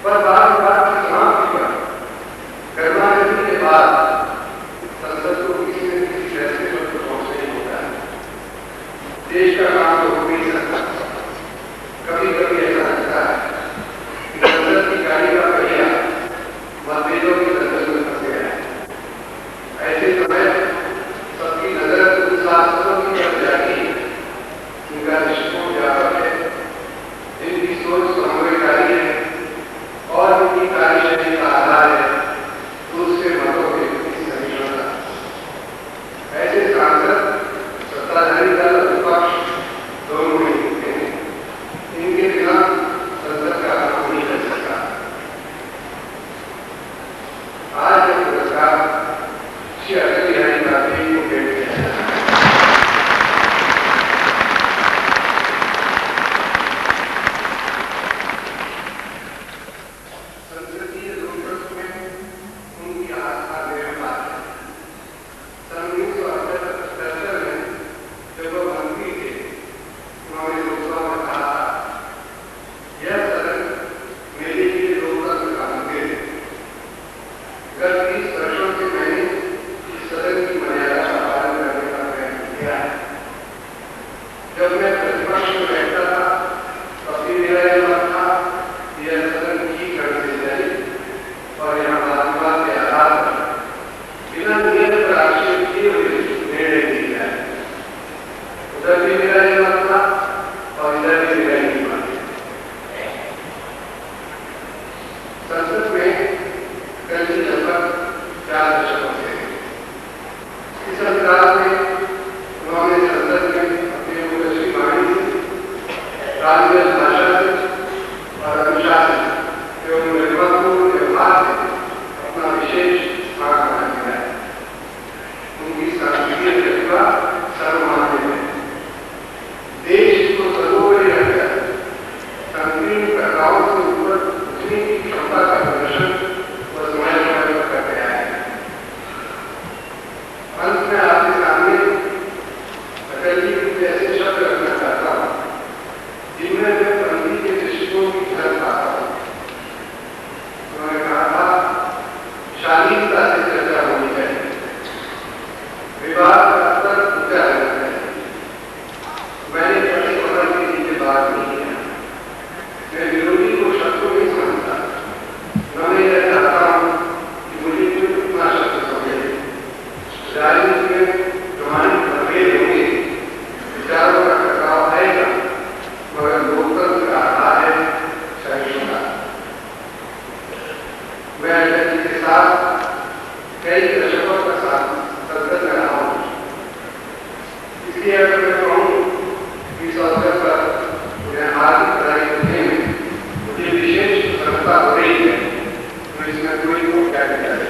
पर बात की समाप्ति पर गर्मागर्मी के बाद संसद को किसी न किसी फैसले पर तो पहुंचना ही होता है। देश का काम तो हो नहीं सकता। कभी कभी ऐसा लगता है कि संसद की गाड़ी का पहिया मतभेदों की दलदल में फंस गया है। ऐसे समय सबकी नजर उन शासकों की तरफ जाती है जिनका दृष्टिकोण व्यापक है, जिनकी सोच समन्वयकारी है और उनकी कार्यशैली का आधार है दूसरे मतों के प्रति सहिष्णुता। ऐसे सांसद सत्ताधारी दल और विपक्ष दोनों ही होते हैं। इनके बिना संसद का काम नहीं कर सकता। आज यह पुरस्कार श्री अटल बिहारी वाजपेयी को भेंट किया जाता है। जब मैं प्रतिपक्ष में बैठता था तब भी मेरा यह मत था कि यह सदन ठीक ढंग से चले और यहाँ वाद के आधार पर बिना नियम पर आक्षेप किए हुए निर्णय दिए जाए। उधर भी मेरा यह मत था और इधर भी मेरा यही मत है। संसद में कल लगभग 4 दशकों से इस अंतराल में उन्होंने संसद में राजनीतिक भाषा से और अनुशासन एवं निर्वाचन व्यवहार से अपना विशेष भाग बना दिया है। उनकी सांस्कृतिक प्रतिभा सर्वमान्य है। देश को सर्वोपरि रखकर संकीर्ण प्रकारों से ऊपर उठने की क्षमता का प्रदर्शन वह समय पर कर गया है। अंत में आपके सामने अटल जी के ऐसे शब्द रखना चाहता हूँ जिनमें मैं पंथी के दृष्टिकोण की झलक पाता हूँ। उन्होंने कहा था शालीनता से चर्चा होनी चाहिए, विवाद का स्तर ऊंचा रहना चाहिए। मैंने कभी कमर के नीचे बात नहीं किया। मैं विरोधी को शब्दों नहीं समझता। मैं यह चाहता हूँ कि मुझे कोई उतना शब्द समझे। राजनीति में प्रमाणित मतभेद होंगे, विचारों का टकराव आएगा, मगर लोकतंत्र का आधार है सहिष्णुता। मैं अटल जी के साथ कई दशकों का साथ संसद में रहा हूँ। इसलिए अगर मैं कहूँ कि इस अवसर पर उन्हें हार्दिक बधाई देने में मुझे विशेष प्रसन्नता हो रही है तो इसमें कोई को क्या किया जाए।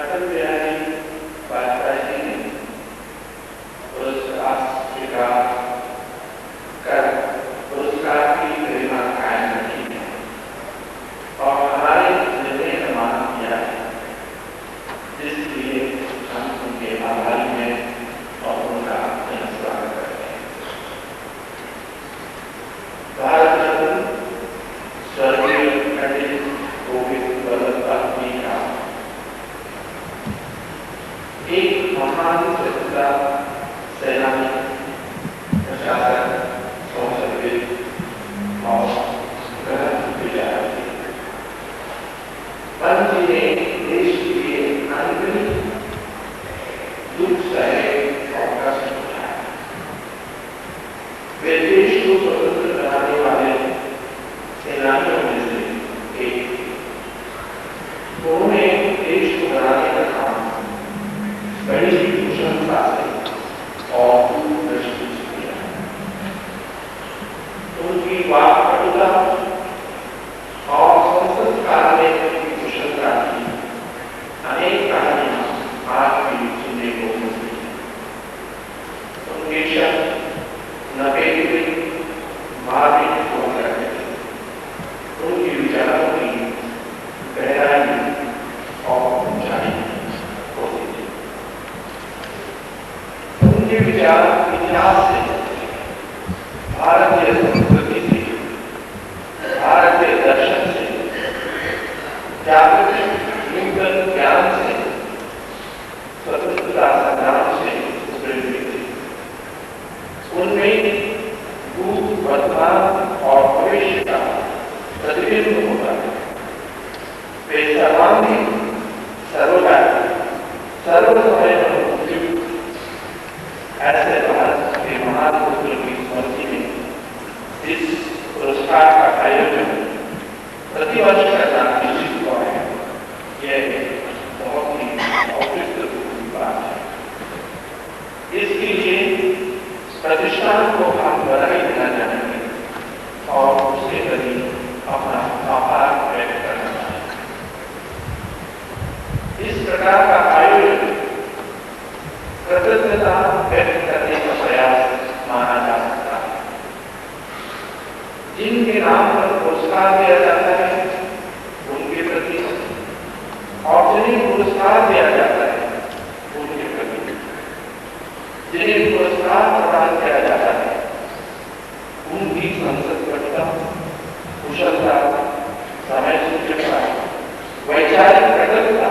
अटल बिहारी वाजपेयी जी ने पुरस्कार स्वीकार कर पुरस्कार की गरिमा कायम रखी है और हमारे निर्णय का मान किया है, इसलिए हम उनके आभारी हैं और उनका स्वागत करते हैं। भारत रत्न स्वर्गीय पंडित गोविंद वल्लभ पंत जी का एक महान स्वतंत्रता सेनानी, प्रशासक, संसदविद और गहन विचारक थे। पंत जी ने देश के लिए अनगिनत दुख सहे और कष्ट उठाए। वे देश को स्वतंत्र बनाने वाले सेनानियों में से एक थे। उन्होंने देश को बनाने का काम बड़ी कुशलता से और दूरदृष्टि से किया। उनकी वाक्पटुता और संसद काल में उनकी कुशलता की अनेक कहानियां आज भी सुनने को मिलती हैं। उनके शब्द नपेटे मार्मिक हुआ करते थे। उनके विचारों की गहराई और ऊंचाई होती थी। उनके विचार इतिहास से, भारतीय संस्कृति से, भारतीय दर्शन से, जागतिक नूतन ज्ञान से, स्वतंत्रता संग्राम से प्रेरित थे। उनमें भूत, वर्तमान और भविष्य का प्रतिबिंब होता है। वे सर्वांगीण, सर्वव्यापी, सर्वसमय उपयुक्त ऐसे भारत के महान पुत्र की स्मृति में इस पुरस्कार का आयोजन प्रतिवर्ष करना निश्चित हुआ है। यह बहुत ही अवृत्त बात है। इसके लिए प्रतिष्ठान को हम बधाई देना चाहेंगे और उसके प्रति अपना आभार व्यक्त करना चाहेंगे। इस प्रकार का आयोजन कृतज्ञता व्यक्त करने का प्रयास माना जा सकता है। जिनके नाम पर पुरस्कार दिया जाता है उनके प्रति और जिन्हें पुरस्कार दिया जाता है उनके प्रति, जिन्हें पुरस्कार प्रदान किया जाता है उनकी संसदपटुता, कुशलता, समय सूचकता, वैचारिक प्रगतिता,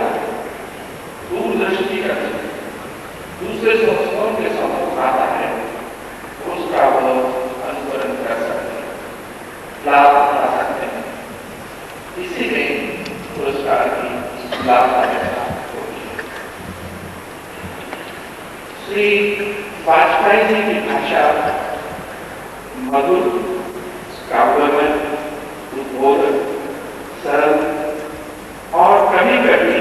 दूरदृष्टि का दूसरे संस्थाओं के समूह आता है, उसका वो अनुकरण कर सकते हैं, लाभ उठा सकते हैं। इसी में पुरस्कार की लाभदायकता होती है। श्री वाजपेयी जी की भाषा मधुर, काव्यमय, उद्बोधक, सरल और कभी कभी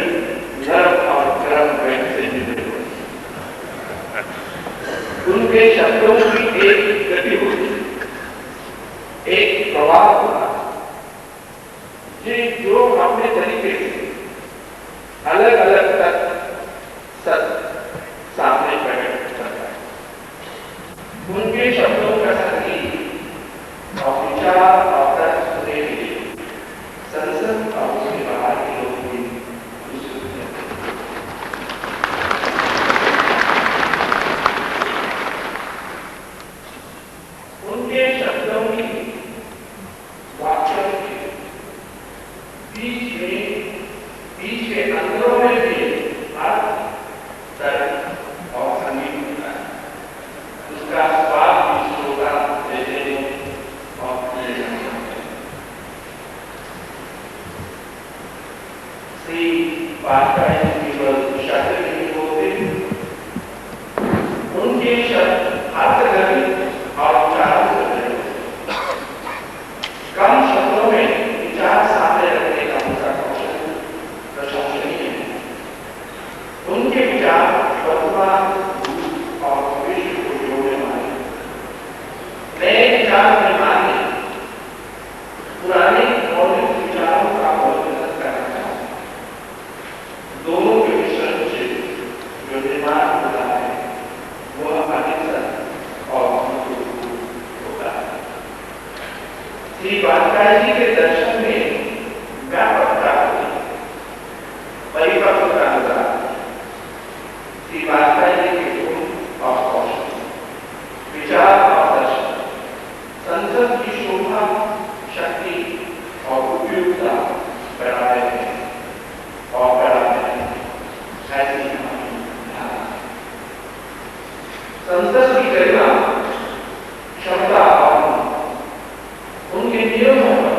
नरम और गर्म व्यंग से जुड़े हुए। उनके शब्दों की एक गति होती, एक प्रवाह होता, जो अपने तरीके से अलग अलग तक सामने प्रकट करता है। उनके शब्दों का संगीत और विचार और तर्क सुनने के लिए संसद और उसके बाहर के लोग भी उत्सुक हैं। उनके शब्दों की, वाक्यों की बीच के अंतरों में भी अर्थ, तर्क और संगीत होता है। उसका स्वाद भी श्रोता लेते हैं और ले जाते हैं। श्री वाजपेयी जी केवल शब्द नहीं बोलते, उनके शब्द अर्थगर्भित और विचारों से भरे होते। कम शब्दों में विचार सामने रखने का उनका कौशल प्रशंसनीय है। उनके विचार वर्तमान और भविष्य को जोड़ने वाले, नए विचार में मान्य पुराने मौलिक विचारों का अवलोकन करना चाहते हैं। दोनों के मिश्रण जी के दर्शन में व्यापकता होती, परिपक्वता नजर आती। श्री वाजपेयी जी के गुण और कौशल, विचार और दर्शन, संसद की शोभा, शक्ति और उपयोगिता बढ़ाए हैं और बढ़ाते हैं। ऐसी हमारी धारणा। संसद की गरिमा, क्षमता और उनके नियमों पर,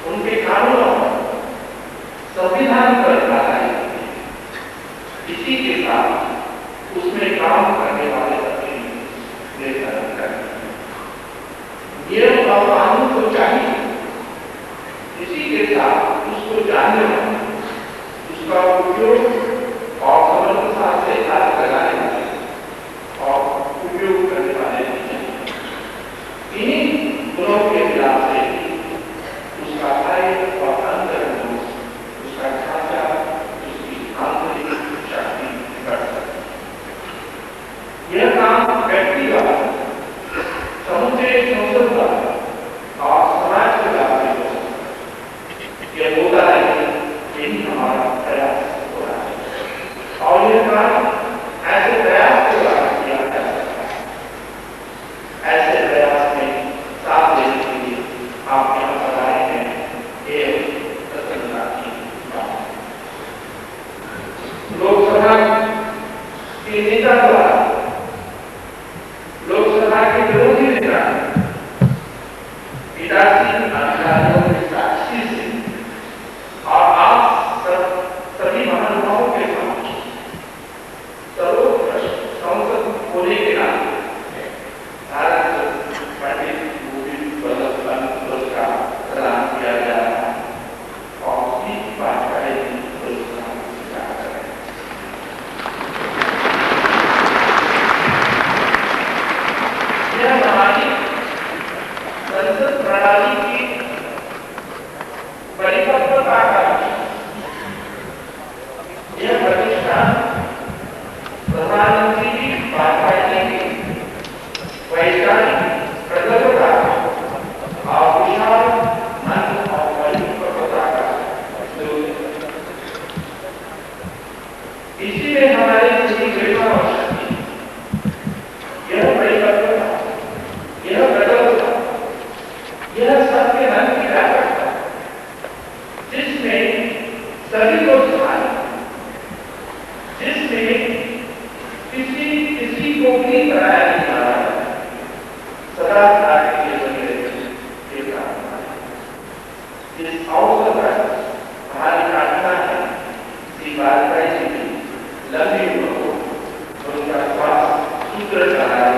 उनके कानूनों पर, संविधान पर आधारित है। इसी के साथ उसमें काम करने वाले सभी निर्धारित करते हैं। नियम और कानून को चाहिए, इसी के साथ उसको जानने वाले, उसका उपयोग और समर्थता से हाथ लगाने वाले और उपयोग करने वाले भी चाहिए। इन्हीं गुणों के मिलाप से उसका आय और अंतर्गत, उसका ढांचा, उसकी आंतरिक शक्ति बढ़ सकती है। यह काम व्यक्तिगत, समुचे संसद का और समाज के लाभ में हो सकता है। यह होता है, यही हमारा प्रयास हो रहा है और यह काम ऐसे प्रयास के द्वारा किया जा सकता है। ऐसे प्रयास में साथ देने के लिए आप यहाँ पर आए हैं, ये प्रसन्नता की बात है। लोकसभा के नेता द्वारा, लोकसभा के विरोधी नेता पीठासीन अधिकारियों के साक्षी से और आप सभी महानुभावों के साथ सर्वोत्कृष्ट संसद होने के नाते भारत पंडित गोविंद वल्लभ पंत पुरस्कार प्रदान किया जा रहा है और श्री वाजपेयी जी पुरस्कार स्वीकार करें। यह हमारी संसद प्रणाली की परिपक्वता का, यह प्रतिष्ठान प्रधानमंत्री जी वाजपेयी जी की वैज्ञानिक प्रगल्भता और विशाल मन और परिपक्वता का जोर है। इसीलिए हमारे सभी गरिमा और शक्ति, यह परिपक्वता, यह प्रगल्भता, यह सबके मन की व्यापकता, जिसमें सभी को स्थान, जिसमें किसी को भी कराया नहीं जा रहा है, सदा कार्य के बने रहने के कारण इस अवसर पर हमारी प्रार्थना है श्री वाजपेयी जी की लंबी उम्र को, उनका स्वास्थ्य सुदृढ़ बनाए